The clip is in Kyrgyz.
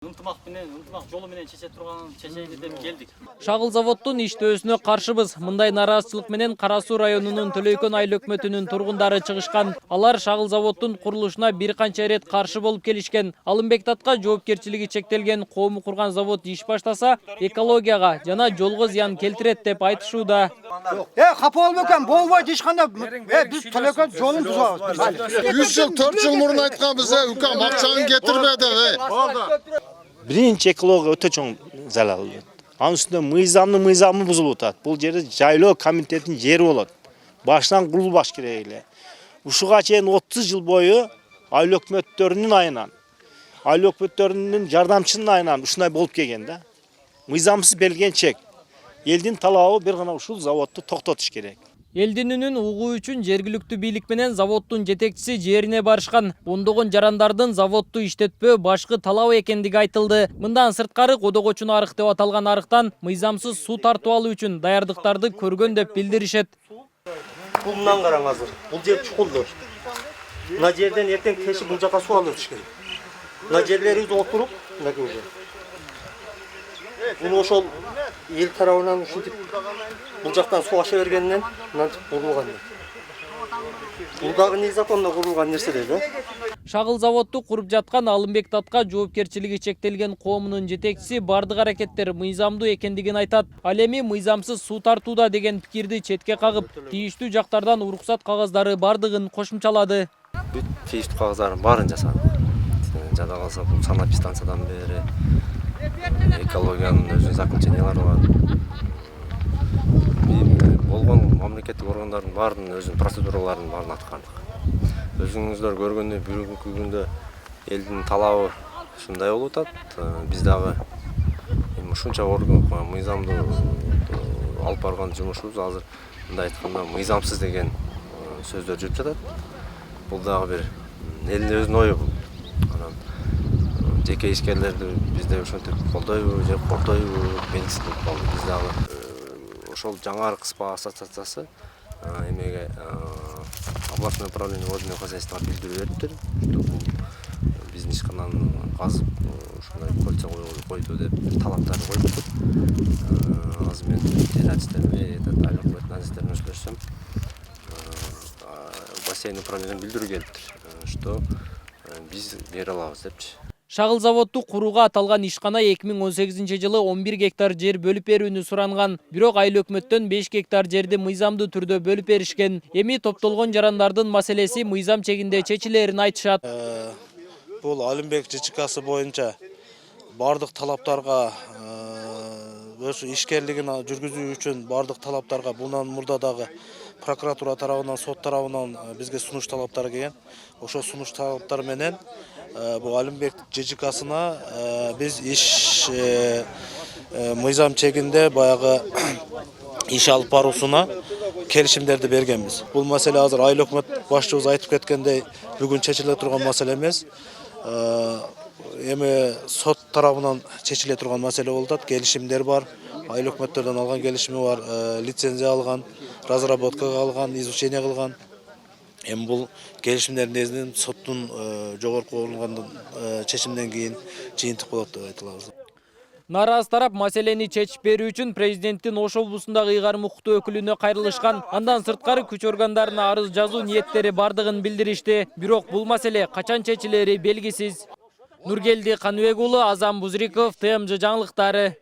ынтымак жолу менен чече турган чечейли деп келдик. Шагыл заводдун иштөөсүнө каршыбыз. Мындай нараазачылык менен Кара Суу районунун Төлөйкөн айыл өкмөтүнүн тургундары чыгышкан. Алар шагыл заводдун курулушуна бир канча ирет каршы болуп келишкен. Алымбек Татка жоопкерчилиги чектелген коому курган завод иш баштаса, экологияга жана жолго зыян келтирет деп айтышууда. Капа болбой экен, болбойт эч кандай. Биз Төлөкөн жолун бузабыз. 3 жыл 4 жыл мурун айтканбыз, укам акчаны кетирбеди. Биринчи экология өтө чоң залал. Анын үстүнө мыйзамы бузулуп атат. Бул жерде жайлоо комитетинин жери болот. Башынан курулбаш керек эле. Ушуга чейин 30 жыл бою айыл өкмөттөрүнүн айынан, айыл өкмөттөрүнүн жардамчынын айынан ушундай болуп келген да. Мыйзамсыз берилген чек. Элдин талабы бир гана ушул заводду токтотуш керек. Элдин үнүн угуу үчүн жергиликтүү бийлик менен заводдун жетекчиси жерине барышкан. Ондогон жарандардын заводду иштетпөө башкы талабы экендиги айтылды. Мындан сырткары Кодогочун арык деп аталган арыктан мыйзамсыз суу тартып алуу үчүн даярдыктарды көргөн деп билдиришет. Бундан караң азыр. Бул жер чукулду. Мына жерден эртең кеши бул жака суу алып өтүш керек. Мына жерлерибиз отуруп, мынакей жер. Бул ошол эл тарабынан ушинтип бул жактан суу аша бергенинен мынантип курулган. Бул дагы незаконно курулган нерселер да. Шагыл заводду куруп жаткан Алымбек Татка жоопкерчилиги чектелген коомунун жетекчиси бардык аракеттер мыйзамдуу экендигин айтат. Ал эми мыйзамсыз суу тартууда деген пикирди четке кагып, тийиштүү жактардан уруксат кагаздары бардыгын кошумчалады. Бүт тийиштүү кагаздардын баарын жасадык. Жада калса бул санэпидстанциядан бери экологиянын өзүнүн заключениялары бар. Болгон мамлекеттик органдардын баарынын өзүнүн процедураларын баарын аткардык. Өзүңүздөр көргөндөй бүгүнкү күндө элдин талабы ушундай болуп атат. Биз дагы ушунча мыйзамдуу алып барган жумушубуз азыр мындай айтканда мыйзамсыз деген сөздөр жүрүп жатат. Бул дагы бир элдин өзүнүн ою бул. Анан жеке ишкерлерди бизде ошентип колдойбу же кордойбу белгисиз болуп калды. Биз дагы ошол жаңы арык СПА ассоциациясы эмеге областное управление водного хозяйствага билдирүү бериптир. Биздин ишканан казып ушундай кольцо койду деп талаптарды коюптур. Азыр мен террористтерге айыл өкмөтүнүн азистерине сүйлөшсөм, бассейн управлениеден билдирүү келиптир, что биз бере алабыз депчи. Шагыл заводду курууга аталган ишкана 2018-жылы 11 гектар жер бөлүп берүүнү суранган. Бирок айыл өкмөттөн 5 гектар жерди мыйзамдуу түрдө бөлүп беришкен. Эми топтолгон жарандардын маселеси мыйзам чегинде чечилерин айтышат. Бул Алымбек ЖЧКсы боюнча бардык талаптарга өз ишкерлигин жүргүзүү үчүн бардык талаптарга bundan мурда дагы прокуратура тарабынан, сот тарабынан бизге сунуш талаптары келген. Ошо сунуш талаптары менен bu Алымбек ЖЧКсына biz iş мыйзам чегинде баягы иш алып баруусуна келишимдерди бергенбиз. Бул маселе азыр айыл өкмөт башчыбыз айтып кеткендей бүгүн чечиле турган маселе эмес. Эми сот тарабынан чечиле турган маселе болуп атат. Келишимдер бар. Айыл өкмөттөрдөн алган келишими бар, лицензия алган, разработкага алган, изучение кылган. Эми бул келишимдердин негизинен соттун жогорку курулган чечимден кийин жыйынтык болот деп айтылабыз. Нарааз тарап маселени чечип берүү үчүн президенттин Ош облусундагы ыйгарым укуктуу өкүлүнө кайрылышкан. Андан сырткары күч органдарына арыз жазуу ниеттери бардыгын билдиришти. Бирок бул маселе качан чечилери белгисиз. Нургелди Каныбек уулу, Азам Бузриков, ТМЖ жаңылыктары.